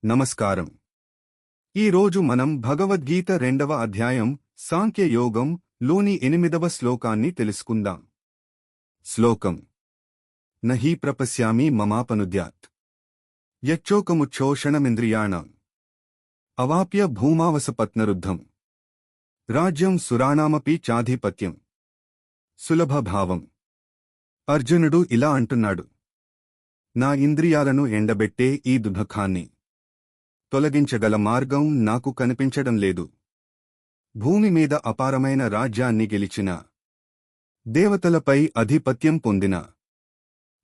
నమస్కారం. ఈరోజు మనం భగవద్గీత 2వ అధ్యాయం సాంఖ్యయోగం లోని 8వ శ్లోకాన్ని తెలుసుకుందాం. శ్లోకం: నహి ప్రపశ్యామి మమాపనుద్యాత్ యచ్చోకముచ్ఛోషణమింద్రియాణం అవాప్య భూమావసపత్నరుద్ధం రాజ్యం సురాణామపి చాధిపత్యం సులభభావం. అర్జునుడు ఇలా అంటున్నాడు: నా ఇంద్రియాలను ఎండబెట్టే ఈ దుఃఖాన్ని తొలగించగల మార్గం నాకు కనిపించడం లేదు. భూమి మీద అపారమైన రాజ్యాన్ని గెలిచిన, దేవతలపై ఆధిపత్యం పొందిన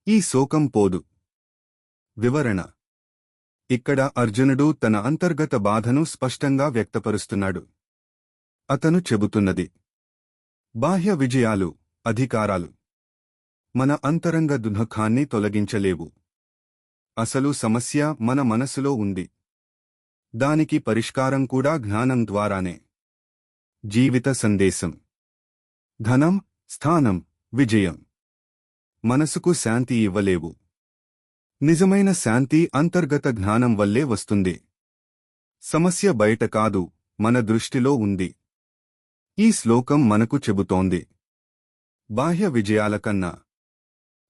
ఈ శోకం పోదు. వివరణ: ఇక్కడ అర్జునుడు తన అంతర్గత బాధను స్పష్టంగా వ్యక్తపరుస్తున్నాడు. అతను చెబుతున్నది, బాహ్య విజయాలు, అధికారాలు మన అంతరంగ దుఃఖాన్ని తొలగించలేవు. అసలు సమస్య మన మనసులో ఉంది. దానికి పరిష్కారం కూడా జ్ఞానం ద్వారానే. జీవిత సందేశం: ధనం, స్థానం, విజయం మనసుకు శాంతి ఇవ్వలేవు. నిజమైన శాంతి అంతర్గత జ్ఞానం వల్లే వస్తుంది. సమస్య బయట కాదు, మన దృష్టిలో ఉంది. ఈ శ్లోకం మనకు చెబుతోంది, బాహ్య విజయాల కన్నా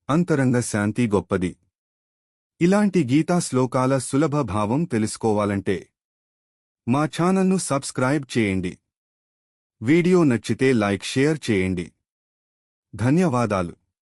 అంతరంగ శాంతి గొప్పది. ఇలాంటి గీతా శ్లోకాల సులభ భావం తెలుసుకోవాలంటే మా ఛానల్ను సబ్స్క్రైబ్ చేయండి. వీడియో నచ్చితే లైక్, షేర్ చేయండి. ధన్యవాదాలు.